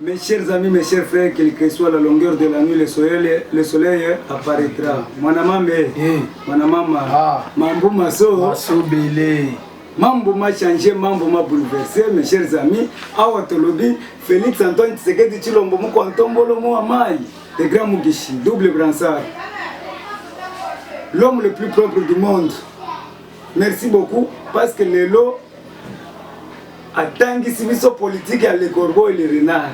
Mes chers amis, mes chers frères, quelle que soit la longueur de la nuit, le soleil apparaîtra. Mwanamambe, mwanamama, mambo maso, mambo m'a changé, mambo m'a bouleversé, mes chers amis. Awa tolobi, Félix Antoine Tshisekedi Tshilombo Mukontombolo Moamai, de Grand Mugishi, double bransard. L'homme le plus propre du monde. Merci beaucoup, parce que les lots attendent ici biso politique à les corbeaux et les renards.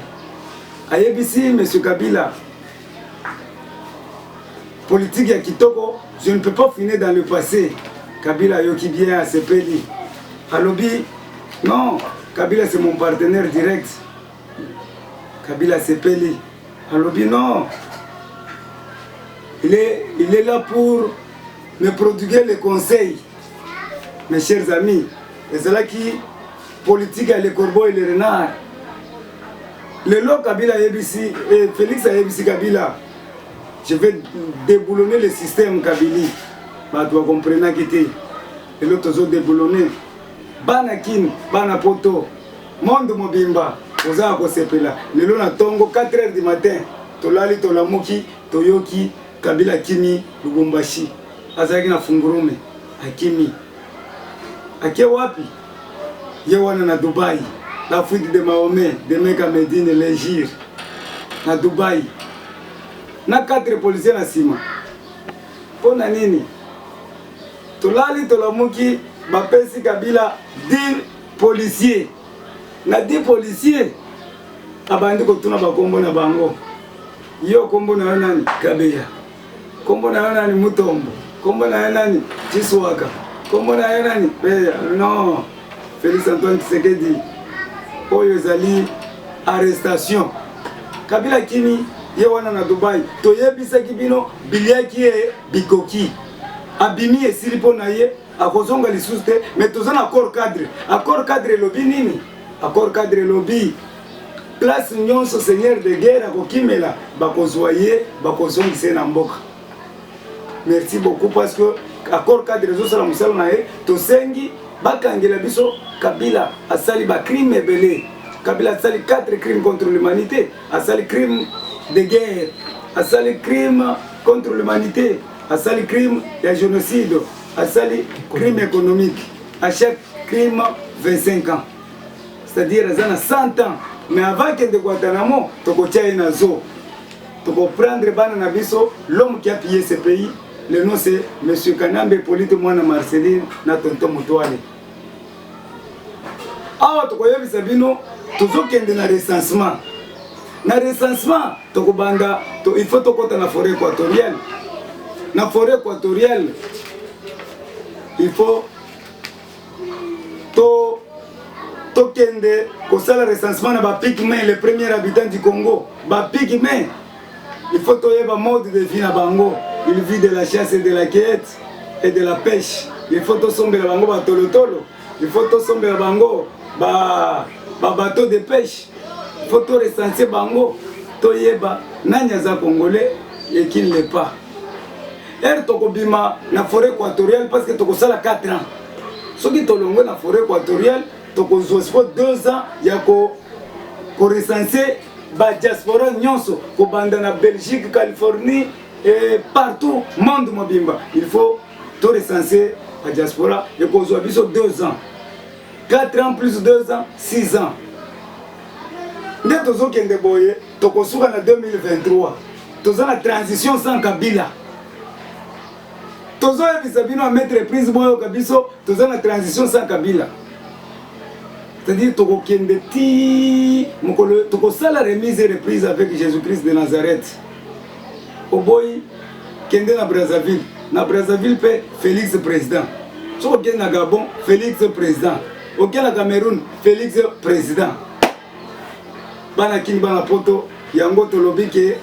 Ayebisi, M. Kabila, politique à Kitoko, je ne peux pas finir dans le passé. Kabila Yoki bien à Sepeli. Alobi, non, Kabila c'est mon partenaire direct. Kabila Sepeli. Alobi, non. Il est là pour me prodiguer les conseils. Mes chers amis, et c'est là qui politique à les corbeaux et les renards. Le lot Kabila Yebisi et Félix Yebisi Kabila, je vais déboulonner le système Kabili. Bah, tu vas comprendre qui était. Le lot toujours déboulonné. Banakin, Banapoto, Monde Mobimba, Oza Kosepela. Le lot na tongo 4 h du matin. Tolali, Tolamuki, Toyoki, Kabila Kimi, Lubumbashi. Azaki na Fungurume, Akimi. Ake wapi? Yewana na Dubai. La fuite de Mahomet, de Mecca Medine, l'Égir, na Dubai. Na 4 policiers na sima. Pona nini? Tolali tolamuki bapesi Kabila 10 policiers. Na 10 policiers abandi kotuna bakombo na bango. Yo kombo na nani? Kabeya. Kombo na nani? Mutombo. Kombo na nani? Chiswaka. Kombo na nani? Beya. Non. Félix Antoine Tshisekedi. Oyo ezali arrestation. Kabila Kimi yewana na Dubai. Toyebisa kibino biliaki e bikoki. Abimi esili pona ye akozonga lisusu te, mais tozana accord cadre. Accord cadre lobi nini? Accord cadre lobi place nyonso seigneur de guerre akokimela bakozwaye bakozongise na mboka. Merci beaucoup parce que accord cadre zosala musala na ye tosengi bakangela biso Kabila asali ba crime ebele. Kabila asali 4 crimes contre l'humanité, asali crime de guerre, asali crime contre l'humanité, asali crime de génocide, asali crime économique. À chaque crime 25 ans. C'est-à-dire azana 100 ans. Mais avant que de Guantanamo, toko tchaye nazo. Toko prendre bana na biso, l'homme qui a pillé ce pays, le nom c'est Monsieur Kanambe Polite Mwana Marceline na tonton Mutuale. Awa tokoyebisa bino tozokende na recensement. Na recensement tokobanda il faut tokota na forêt équatoriale. Na forêt équatoriale il faut tokende kosala recensement na ba pygmées, les premiers habitants du Congo. Ba pygmées il faut toyeba mode de vie na bango. Il vit de la chasse et de la cueillette et de la pêche. Il faut tosombela bango ba tolotolo. Il faut tosombela bango ba bateau de pêche. Il faut to recenser bango toyeba nani aza congolais et qui ne l'est pas. Er tokobima na forêt équatoriale parce que tokosala 4 ans. Soki tolongo na forêt équatoriale tokozwa 2 ans ya ko recenser ba diaspora nyonso ko banda na Belgique, Californie et partout monde mobimba. Il faut to recenser la diaspora et kozwa biso 2 ans. 4 ans plus 2 ans, 6 ans. Nde tozokende boye, tokosuka na 2023. Toza na transition sans Kabila. Tozoyebisa bino a mettre prise boyo kabiso, toza na transition sans Kabila. C'est-à-dire tokokende ti mokolo tokosala remise et reprise avec Jésus-Christ de Nazareth. Oboyi kende na Brazzaville. Na Brazzaville pe Félix président. Sokokende na Gabon, Félix président. Ok, la Cameroun, Félix président. Bana kini bana poto, yango tolobi ke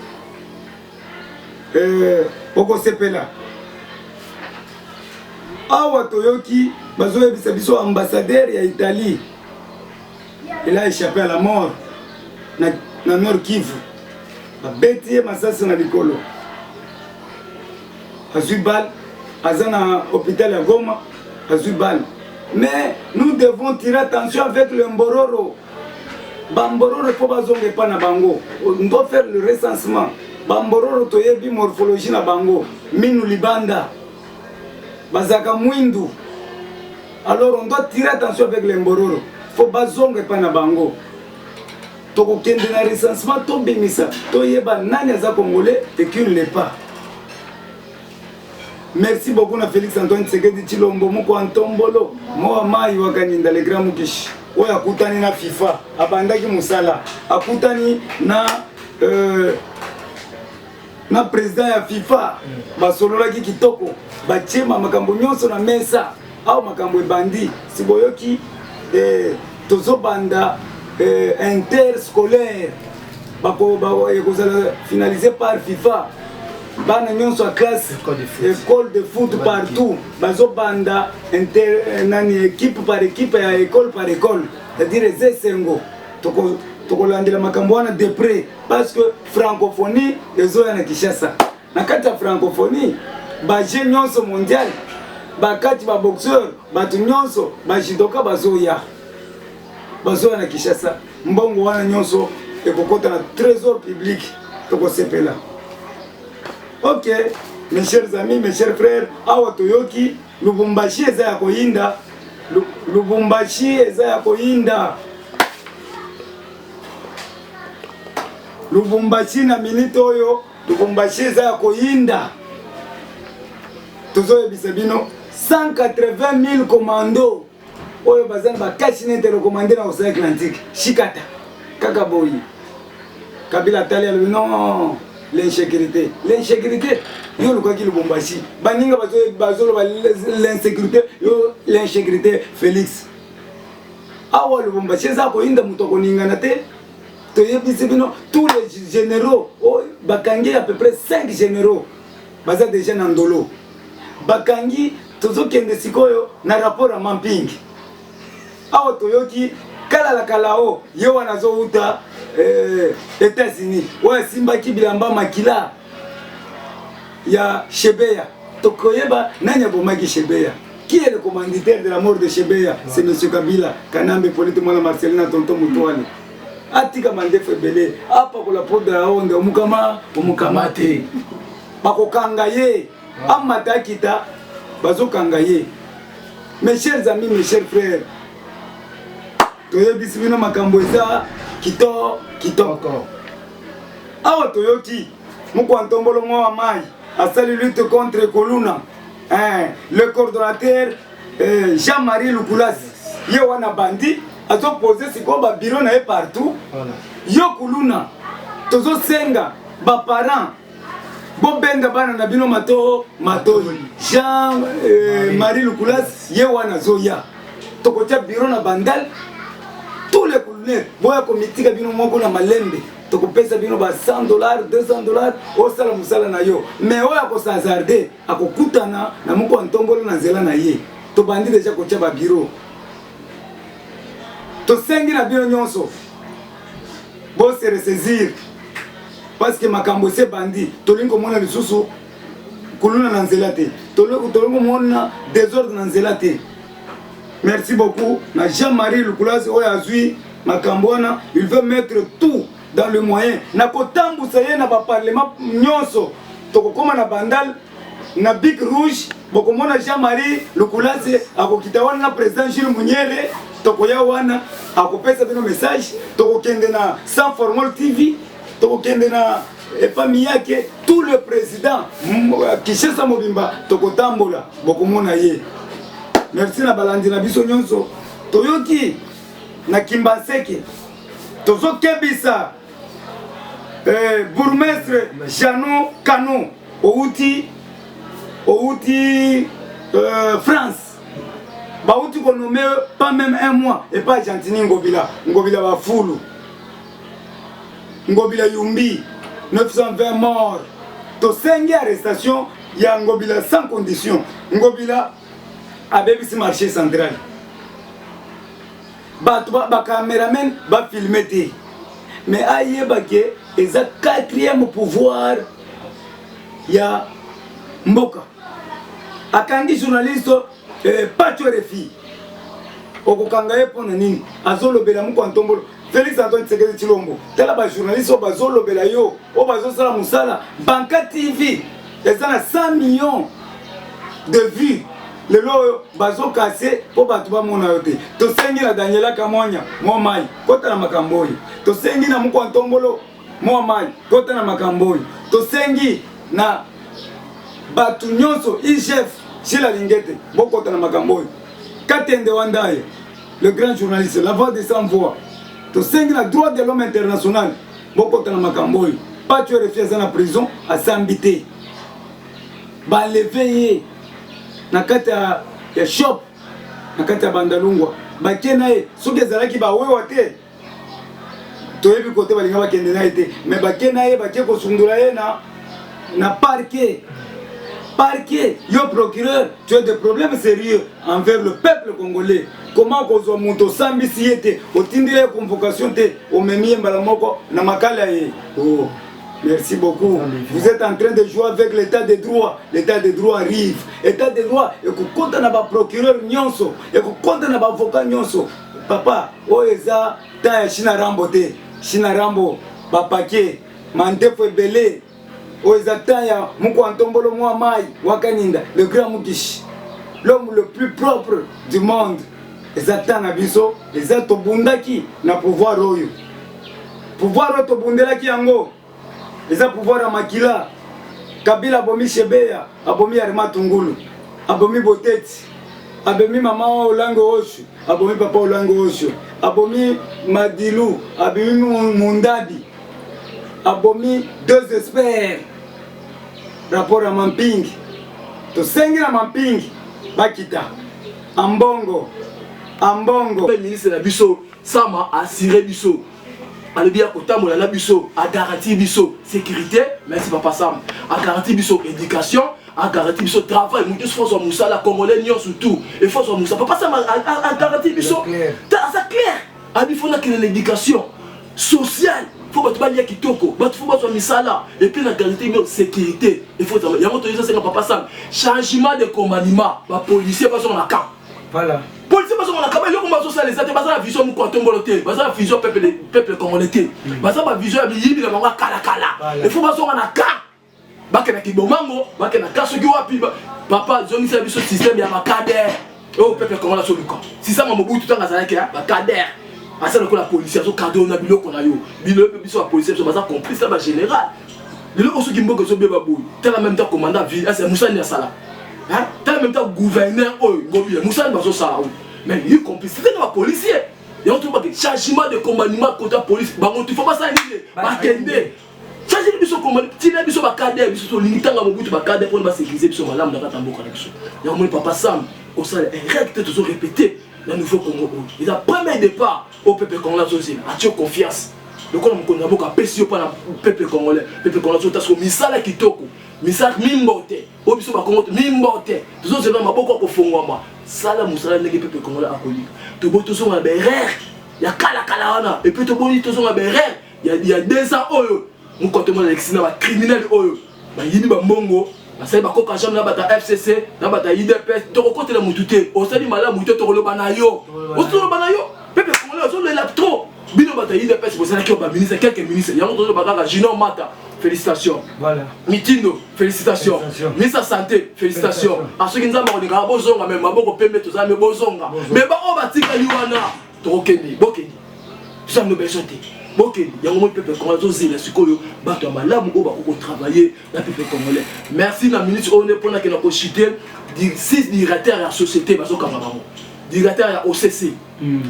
Oko Sepela. Awa toyoki, bazoye bisabiso ambassadeur ya Italie. Il a échappé à la mort na Nord Kivu. Abeti masasi na likolo. Azubal, azana hôpital ya Goma, Azubal. Mais nous devons tirer attention avec le Mbororo. Bambororo faut bazonge pa na bango. On doit faire le recensement. Bambororo toyebi morphologie na bango. Minu libanda. Bazaka mwindu. Alors on doit tirer attention avec les mbororo. Faut bazonge pa na bango. Toko kende na recensement to bimisa. Toyeba nani aza congolais et qui ne l'est pas. Merci beaucoup na Félix Antoine Tshisekedi Tshilombo Moko Antombolo. Moa mai wakaninda le grand mukishi. Oya akutani na FIFA, abandaki musala, akutani na président ya FIFA, basololaki kitoko, bachema makambo nyonso na mesa, au makambo ebandi, siboyoki tozobanda interscolaire, ekozala finalisé par FIFA, bana nyonso a classe, école de foot partout, bazobanda équipe par équipe et école par école, c'est-à-dire Zesengo, tokolandela makambo wana de près, parce que francophonie ezoya na Kinshasa. Na kati ya francophonie, baje nyonso mondial, bakati ba boxeur, batu nyonso, bajidoka bazoya na Kinshasa. Mbongo wana nyonso ekokota na trésor public tokosepela. Ok, mes chers amis, mes chers frères, awa toyoki, Lubumbashi eza ya koyinda, Lubumbashi eza ya koyinda. Lubumbashi na minute oyo, Lubumbashi eza ya koyinda. Tozo yebisa bino, 180 000 commandos. Oyo bazana bakashi nete le commandé na Océan Atlantique. Shikata, Kakaboyi. Kabila Talia, non. L'insécurité. L'insécurité, yo le quoi qui Lubumbashi. Baninga bazolo l'insécurité, yo l'insécurité Félix. Awa Lubumbashi za ko inda mutoko ningana te. To yebisi bino tous les généraux, bakangi à peu près 5 généraux. Baza déjà na ndolo. Bakangi tozo kende sikoyo na rapport à mapping. Awa toyoki kala la kalao yo wanazo uta États-Unis, ouais, Simba Kibilamba Makila ya Shebeya. Tokoyeba nanya bomaki Shebeya. Qui est le commanditaire de la mort de Shebeya? C'est monsieur Kabila, Kanambe Polite Mwana Marcelina Tonton Mutuani. Atika mande febele, apa ko la poda ya onde omukamate. Bako kangaye, amata kita bazo kangaye. Mes chers amis, mes chers frères, toyebisi bino makambo eza kitoko. Awa toyoki Moko Antombolo Moa Mai a salué lutte contre Koluna. Le coordonnateur Jean-Marie Lukulas yo wana bandi azo poser siko ba bureau na partout. Yo Koluna tozo senga ba parents bo benga bana na bino matoi Jean-Marie Lukulas ye wana zoya tokotia bureau na bandal. Tous les colonels, boya komitika bino moko na malembe, toko pesa bino ba $100, $200, o sala musala na yo. Mais oya ko sazarde, akokutana na Moko Antombolo na nzela na ye. To bandi deja ko tia ba bureau. To sengi na bino nyonso. Bo se ressaisir. Parce que makambo se bandi, to lingo mona lisusu kuluna na nzela te. To lingo mona désordre na nzela te. Merci beaucoup. Na Jean-Marie Lukulas Oyazui Makambwana, il veut mettre tout dans le moyen. Na kotambu saye na ba parlement nyonso. Toko koma na bandal na Big Rouge, bokomona Jean-Marie Lukulas akokita wana na président Jules Munyere, toko ya wana akopesa bino message, toko kende na Sans Formol TV, toko kende na famille yake, tout le président Kinshasa Mobimba toko tambola bokomona ye. Merci na balandi na biso nyonso. Toyoki na Kimbaseke. Tozo kebisa bourgmestre Jano Kano outi France. Ba outi ko nommé pas même un mois et pas Gentini Ngobila ba fulu. Ngobila Yumbi 920 morts. To sengi arrestation ya Ngobila sans condition. Ngobila a BBC marché central. Ba caméraman ba filmer. Mais aïe baké est le 4e pouvoir ya Mboka. Akangi journaliste pas tu refi. Okokangaye pona nini azolobela Moko Antombolo Félix Antoine Tshisekedi Tshilombo tala ba journaliste o bazolo belayo o bazosala musala Banka TV ezana 100 millions de vues lelo bazo cassé po batu ba mona yote to sengi na Daniela Kamonya mo mai kota na makamboyi to sengi na Muko Ntombolo mo mai kota na makamboyi to sengi na batu nyonso IGF Chila Lingete bokota na makamboyi Katende Wandaye le grand journaliste la voix des sans voix to sengi na droit de l'homme international bokota na makamboyi pas tu refies na prison à s'ambiter ba lever na kati ya shop na kati ya Bandalungwa bakie naye soki ezalaki bawewa te toyebi kote balinga bakende naye te mais bakie naye bakie kosundula ye na parquet yo procureur tu as des problèmes sérieux envers le peuple congolais comment kozwa moto sambisi ye te otindile ye convocation te omemi ye mbala moko na makala ye oh. Merci beaucoup. Vous êtes en train de jouer avec l'état de droit. L'état de droit arrive. L'état de droit, et que compte na ba procureur nyonso, et que compte na ba avocat nyonso. Papa, oeza ta China Rambo te. China Rambo ba paquet, mandefo ebele. Oeza ta ya Muko Ntombolo mwa mai wakaninda, le grand Mukishi. L'homme le plus propre du monde. Ezata na biso, ezato bundaki na pouvoir oyo. Pouvoir to bundelaki yango. Les pouvoirs à Makila, Kabila abomi Shebeya, abomi Arima Tungulu, abomi Boteti, abomi Maman Olango Oshu, abomi Papa Olango Oshu, abomi Madilou, abomi Mundabi, abomi deux experts. Rapport à Mamping, to sengi na Mamping, Bakita, Ambongo. Le ministre de la Bisso, Sama a assuré Bisso. Ale bien kotambola na biso a garantir biso sécurité merci papa Sam a garantir biso éducation a garantir biso travail mutu faut so musala congolais nyon surtout il faut so musala papa Sam a garantir biso ça clair abi faut na l'éducation sociale faut pas balia kitoko ba faut ba so misala et puis la garantir biso sécurité il faut yango to ça papa Sam changement de commandement ba policier ba so na camp voilà policier parce qu'on a quand même yo ko les até basa la vision Muko Ntombolo te basa la vision peuple congolais te basa ba vision ya biyibi na bango kala il faut basa na ka bake na kibomango bake na kaso ki wapi papa zoni sa biso système ya makader oh peuple congolais so luka si ça mamobu tout nga zalaki ya makader asa le ko la policier so cadeau na biloko na yo biloko biso la policier so basa complice ba général le ko so ki mboko so be baboui tel en même temps commandant ville c'est Moussa ni sala hein tel en même temps gouverneur oh ngobi Moussa baso sala mais il complicité de la policier et on trouve que changement de commandement contre la police bango tu faut pas ça ni bakende changer biso commandement tiner biso bakade biso limitanga mobutu bakade pour ba sécuriser biso malamu na katamboka na biso ya mon papa Sam au ça règle toujours répéter le nouveau Congo il a premier départ au peuple congolais aussi a tu confiance le ko na moko ka pesi pas na peuple congolais tasko misala kitoko misala mimbote o biso ba Congo mimbote toujours c'est maboko ko fongwama sala musala ndenge peuple congolais akoli to boto so na berère ya kala wana et puis to boni to so na berère il y a 2 ans oyo Muko Ntombolo na ba criminel oyo ba yini ba mbongo basali ba koka jambe na bata FCC na bata IDPS to ko kotela mututé o sali mala mututé to ko loba na yo o to loba na yo peuple congolais so le la trop bino bata IDPS bo sala ki ba ministre quelques ministres yango to loba kaka Junior Mata félicitations. Voilà. Mitindo, félicitations. Ministre de la Santé, félicitations. À ceux qui nous ont dit que Bozonga, même Maboko Pembe, tout ça, mais Bozonga. Mais on va dire que Yuana, Tokeni, Bokeni. Tout ça, nous besoin de Bokeni. Il y a un peuple congolais, il y a un psychologue, Bato Malam, on va travailler dans le peuple congolais. Merci, la ministre, on est pour la chité, 6 directeurs de la société, Baso Kamamamo. Directeur à OCC,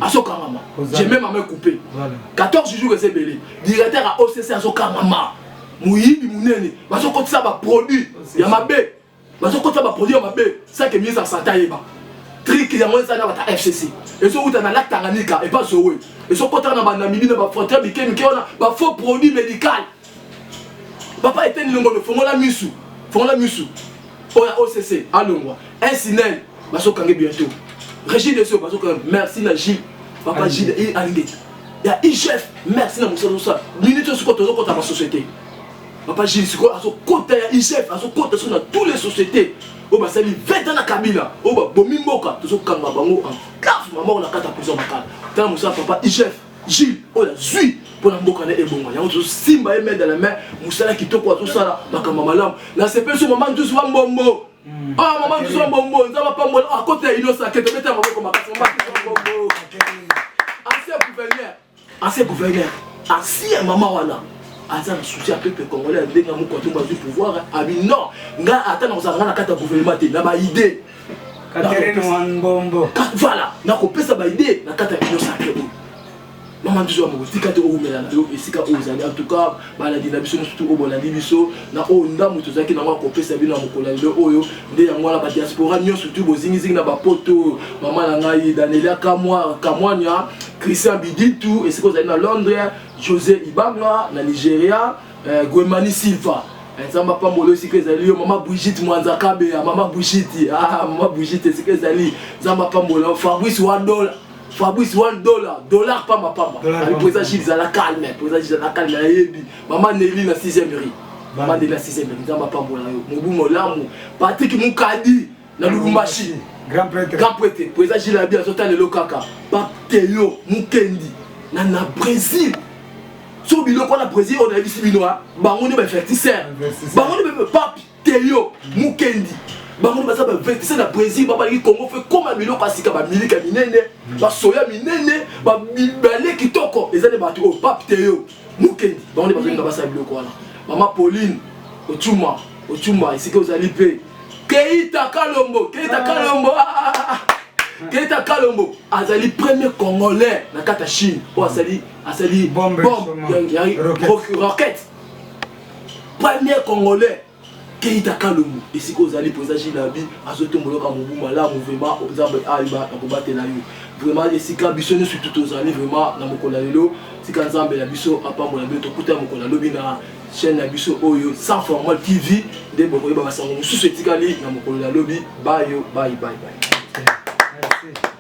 à Sokamama. J'ai même à me couper. 14 jours que c'est belé. Directeur à OCC à Sokamama. Mouyibi Mounene, baso koti ça ba produit ya mabe, baso koti ça ba produit ya mabe, ça que ministre santé yeba. Trick ya moi ça na ba FCC. Et so uta na lac Tanganyika et pas Sowe. Et so koti na ba Namibie na ba frontière bikemi ki ona ba faux produit médical. Papa était nilongo le fongola misu. Oya OCC alongwa. Un sinel baso kange bientôt. Régis de so baso kange merci na Gilles. Papa Gilles il alingé. Il y a IGF, merci na Moussa Moussa. Minute sur côté de ma société. Papa Gilles, à son côté, il chef, à son côté, dans toutes les sociétés. Oh, bah, ça lui 20 ans à Kabila. Oh, bah, Bomimboka, tout ce qu'on a bango en classe, maman, on a 4 prison. Tant Moussa, papa, il chef, Gilles oh la zui pour la mboka na ebongo yango to simba et mettre dans la main musala kitoko to sala bakama malam la c'est pas ce moment tous wa mbombo ah maman tous wa mbombo nzaba pa mbola à côté inosa ke to mettre maboko makasi mbombo ancien gouverneur ancien maman wana aza na souci à peuple congolais ndenge mo konto ba du pouvoir abi non nga ata na kozanga na kata gouvernement te na ba idée Katerine Wambombo voilà na ko pesa ba idée na kata inosa ke maman toujours mo tika te o mela na yo esika o zali en tout cas bala dina biso surtout o bola biso na o ndamu to zaki na ko pesa bino mokola le oyo nde yango la ba diaspora nyo surtout bozingi zingi na ba poto maman na ngai Danelia Kamwanya Christian Biditu et c'est que na Londres José Ibanga na Nigeria Gwemani Silva nzamba pambolo esika ezali yo mama Brigitte Mwanzakabe mama Brigitte mama Brigitte esika ezali nzamba pambolo Fabrice $1 dollar pamba ali président Gilles à la calme yebi maman Nelly na 6e rue maman Nelly na 6e rue nzamba pambolo yo mobu molamu Patrick Mukadi na Lubumbashi grand prêtre président Gilles Abi azota lelo kaka Pateyo Mukendi na Brésil so biloko na Brésil on a vu binoa bango ne ba vertisseur bango ne Pape Teyo Mukendi bango ne ba sa vertisseur na Brésil ba li Congo fait comme biloko asika ba milika minene ba soya minene ba bibale kitoko ezane ba to Pape Teyo Mukendi bango ne ba sa biloko wana mama Pauline Ochuma isika ozali pe Keita Kalombo azali premier congolais na kata Chine o azali bombe roquette premier congolais Keita Kalombo esika ozali président Gilles Abi azotomoloka mobu malamu vraiment ozambe aiba na kobatela yo vraiment esika biso ne surtout ozali vraiment na mokola lelo sika nzambe la biso apambola beto kuta mokola lobi na chaîne na biso oyo sans formal TV de bokoyeba basango mususu etikali na mokola lobi bye. Merci.